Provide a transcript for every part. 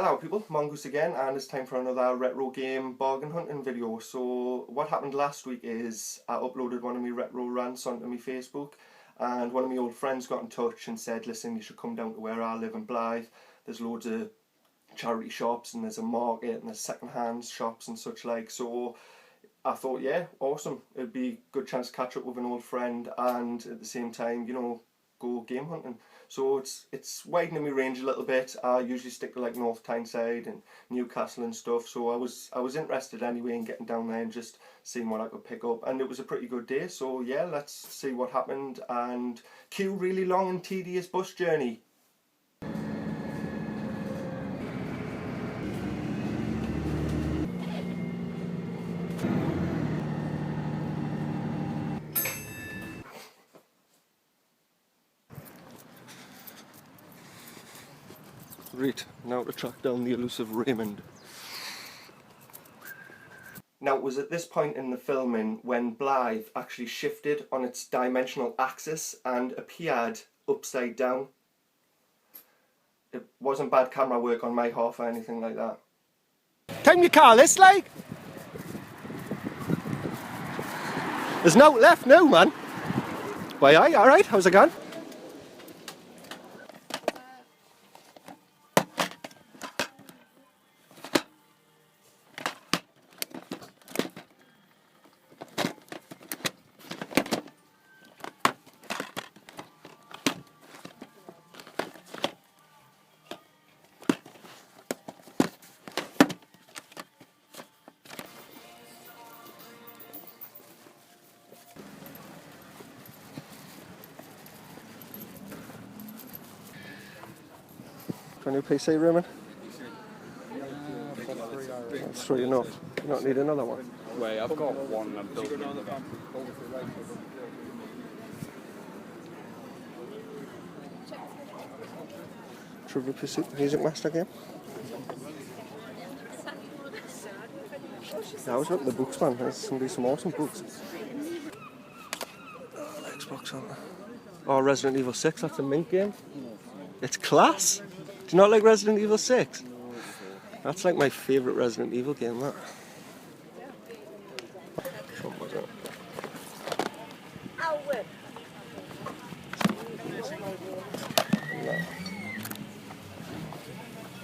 Hello people, Mongoose again, and it's time for another retro game bargain hunting video. So what happened last week is I uploaded one of my retro rants onto my Facebook, and one of my old friends got in touch and said, listen, you should come down to where I live in Blyth. There's loads of charity shops and there's a market and there's second-hand shops and such like. So I thought, yeah, awesome, it'd be a good chance to catch up with an old friend and at the same time, you know, go game hunting. So it's widening my range a little bit. I usually stick to like North Tyneside and Newcastle and stuff, so I was interested anyway in getting down there and just seeing what I could pick up, and it was a pretty good day. So yeah, let's see what happened and cue really long and tedious bus journey. Right, now to track down the elusive Raymond. Now it was at this point in the filming when Blyth actually shifted on its dimensional axis and appeared upside down. It wasn't bad camera work on my half or anything like that. Time you call this, like? There's no left now, man. Why, aye, alright, how's it going? Got a new PC, Raymond? That's three enough. You don't need another one. Wait, I've got one. I'm building another. Trivial Pursuit Music Master game. Yeah, I was looking at the books, man. There's going to be some awesome books. Xbox on there. Oh, Resident Evil 6, that's a mint game. It's class. Do you not like Resident Evil 6? That's like my favourite Resident Evil game, that. Which one was it? No.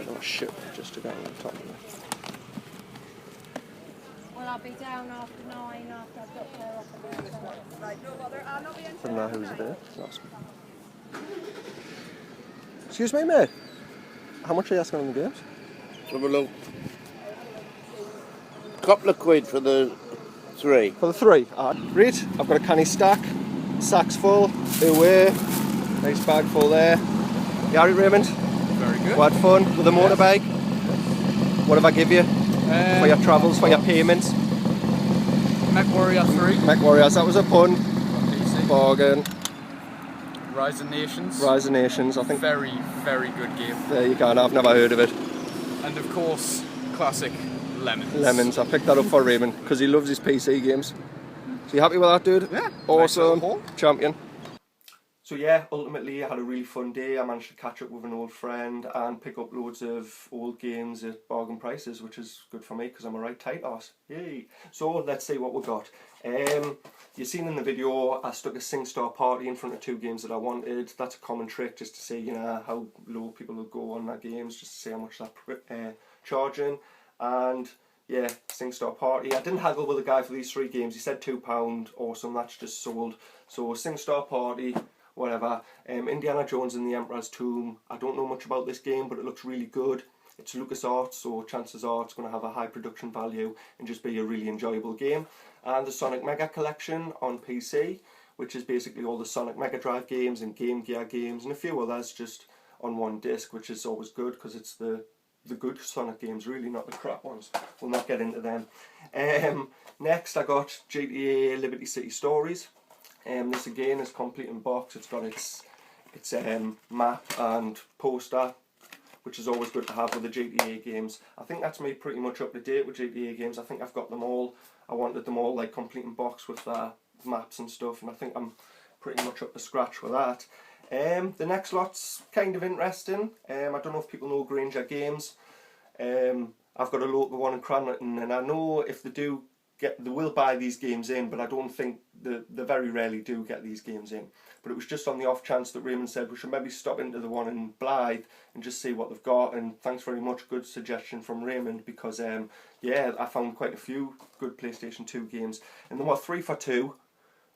Oh shit, just to go on the top of it. Well, I'll be down after 9 after I've got there off the right, no bother, I'll not be in. From there, who's there? Excuse me, mate. How much are you asking on the games? Have a look. Couple of quid for the three. For the three? Great. I've got a canny stack. Sack's full. Away. Nice bag full there. Gary Raymond. Very good. We had fun with the motorbike. What have I give you? For your travels, for your payments? Mech Warrior 3. Mech Warriors, that was a pun. PC. Bargain. Rise of Nations. Rise of Nations, I think. Very, very good game. There you go, I've never heard of it. And of course, classic Lemons. Lemons, I picked that up for Raymond because he loves his PC games. So you happy with that, dude? Yeah. Awesome. Nice Champion. So yeah, ultimately I had a really fun day. I managed to catch up with an old friend and pick up loads of old games at bargain prices, which is good for me because I'm a right tight ass. Yay! So let's see what we got. You've seen in the video I stuck a SingStar Party in front of two games that I wanted. That's a common trick just to see, you know, how low people will go on their games, just to see how much they're charging. And yeah, SingStar Party. I didn't haggle with the guy for these three games. He said £2. Awesome, that's just sold. So SingStar Party. Whatever. Indiana Jones and the Emperor's Tomb. I don't know much about this game, but it looks really good. It's LucasArts, so chances are it's going to have a high production value and just be a really enjoyable game. And the Sonic Mega Collection on PC, which is basically all the Sonic Mega Drive games and Game Gear games and a few others just on one disc, which is always good because it's the good Sonic games, really, not the crap ones. We'll not get into them. Next I got GTA Liberty City Stories. This again is complete in box. It's got its map and poster, which is always good to have with the GTA games. I think that's me pretty much up to date with GTA games. I think I've got them all. I wanted them all like complete in box with their maps and stuff, and I think I'm pretty much up to scratch with that. The next lot's kind of interesting. I don't know if people know Granger Games. I've got a local one in Cranmerton, and I know if they will buy these games in, but I don't think they very rarely do get these games in. But it was just on the off chance that Raymond said we should maybe stop into the one in Blyth and just see what they've got. And thanks very much, good suggestion from Raymond, because yeah, I found quite a few good PlayStation 2 games, and they were 3 for £2.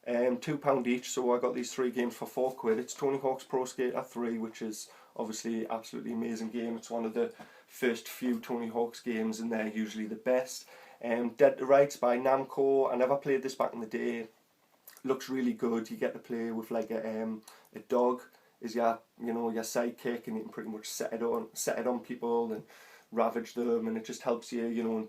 £2 each, so I got these 3 games for £4. It's Tony Hawk's Pro Skater 3, which is obviously absolutely amazing game. It's one of the first few Tony Hawk's games, and they're usually the best. Dead to Rights by Namco. I never played this back in the day. Looks really good. You get to play with like a dog is your your sidekick, and you can pretty much set it on people and ravage them, and it just helps you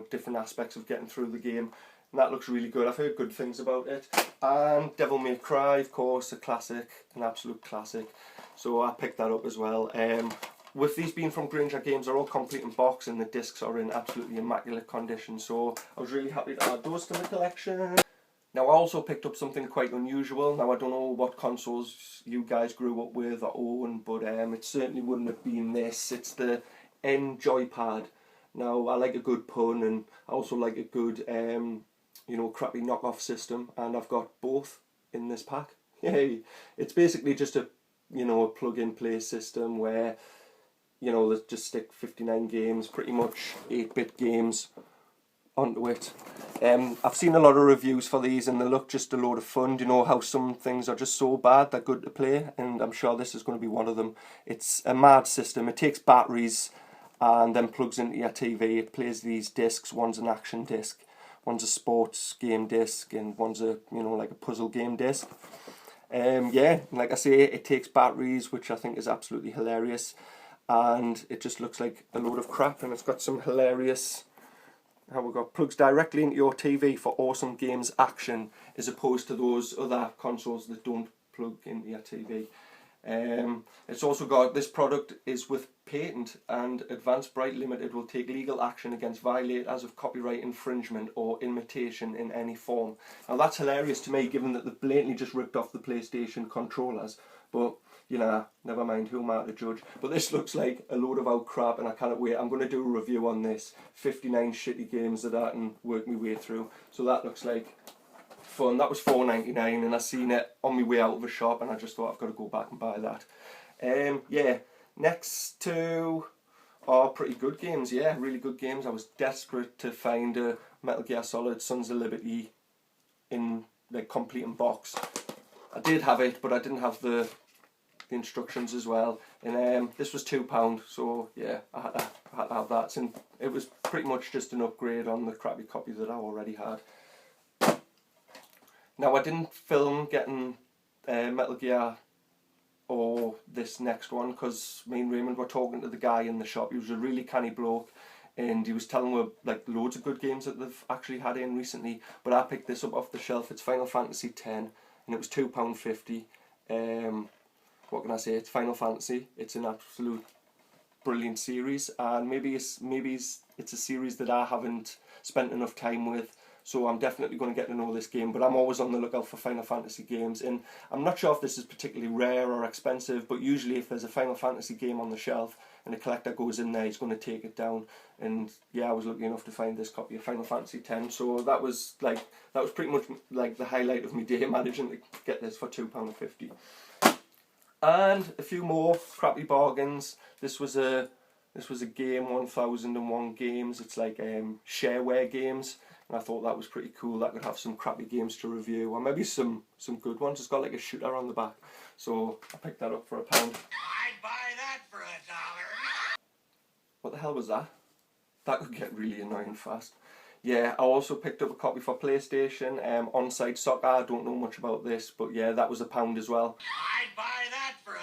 different aspects of getting through the game. And that looks really good. I've heard good things about it. And Devil May Cry, of course, a classic, an absolute classic. So I picked that up as well. With these being from Granger Games, they're all complete in box, and the discs are in absolutely immaculate condition. So I was really happy to add those to the collection. Now I also picked up something quite unusual. Now I don't know what consoles you guys grew up with or own, but it certainly wouldn't have been this. It's the N Joypad. Now I like a good pun, and I also like a good crappy knockoff system, and I've got both in this pack. Yay! It's basically just a a plug-in play system where they just stick 59 games, pretty much 8-bit games, onto it. I've seen a lot of reviews for these, and they look just a load of fun. Do you know how some things are just so bad they're good to play? And I'm sure this is going to be one of them. It's a mad system. It takes batteries and then plugs into your TV. It plays these discs. One's an action disc, one's a sports game disc, and one's a like a puzzle game disc. Yeah, like I say, it takes batteries, which I think is absolutely hilarious, and it just looks like a load of crap. And it's got some hilarious, how we got plugs directly into your TV for awesome games action, as opposed to those other consoles that don't plug into your TV. It's also got, this product is with patent, and Advanced Bright Limited will take legal action against violators of copyright infringement or imitation in any form. Now that's hilarious to me, given that they blatantly just ripped off the PlayStation controllers, but never mind, who am I to judge? But this looks like a load of out crap, and I cannot wait. I'm going to do a review on this. 59 shitty games that I can work my way through, so that looks like fun. That was $4.99, and I seen it on my way out of a shop, and I just thought I've got to go back and buy that. Yeah, next two are pretty good games. Yeah, really good games. I was desperate to find a Metal Gear Solid Sons of Liberty in the complete in box. I did have it, but I didn't have the instructions as well. And this was £2, so yeah, I had to have that. And it was pretty much just an upgrade on the crappy copy that I already had. Now I didn't film getting Metal Gear or this next one, because me and Raymond were talking to the guy in the shop. He was a really canny bloke, and he was telling me like loads of good games that they've actually had in recently. But I picked this up off the shelf. It's Final Fantasy X, and it was £2.50. What can I say? It's Final Fantasy. It's an absolute brilliant series, and maybe it's a series that I haven't spent enough time with. So I'm definitely going to get to know this game, but I'm always on the lookout for Final Fantasy games, and I'm not sure if this is particularly rare or expensive, but usually if there's a Final Fantasy game on the shelf and a collector goes in there, he's going to take it down. And yeah, I was lucky enough to find this copy of Final Fantasy X, so that was pretty much like the highlight of my day, managing to get this for £2.50. And a few more crappy bargains. This was a game, 1001 games. It's like shareware games. And I thought that was pretty cool. That could have some crappy games to review, or maybe some good ones. It's got like a shooter on the back, so I picked that up for £1. I'd buy that for $1. What the hell was that? That could get really annoying fast. Yeah, I also picked up a copy for PlayStation, On-Site Soccer. I don't know much about this, but yeah, that was £1 as well. I'd buy that for $1.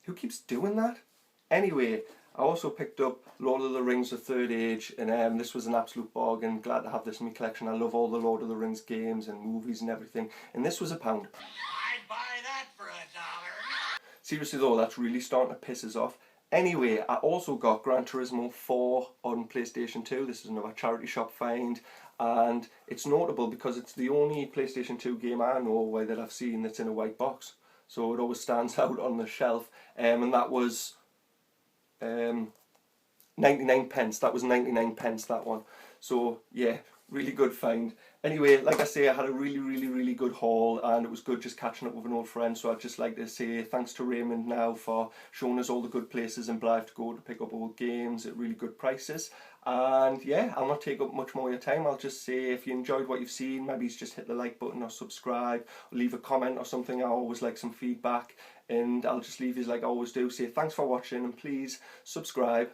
Who keeps doing that? Anyway, I also picked up Lord of the Rings: The Third Age, and this was an absolute bargain. Glad to have this in my collection. I love all the Lord of the Rings games and movies and everything, and this was £1. I'd buy that for $1. Seriously though, that's really starting to piss us off. Anyway, I also got Gran Turismo 4 on PlayStation 2. This is another charity shop find, and it's notable because it's the only PlayStation 2 game I know that I've seen that's in a white box. So it always stands out on the shelf, and that was 99 pence. That was 99 pence, that one. So yeah, really good find. Anyway, like I say, I had a really good haul, and it was good just catching up with an old friend. So I'd just like to say thanks to Raymond now for showing us all the good places in Blyth to go to pick up old games at really good prices. And yeah, I'll not take up much more of your time. I'll just say, if you enjoyed what you've seen, maybe just hit the like button or subscribe, or leave a comment or something. I always like some feedback, and I'll just leave you like I always do, say thanks for watching, and please subscribe.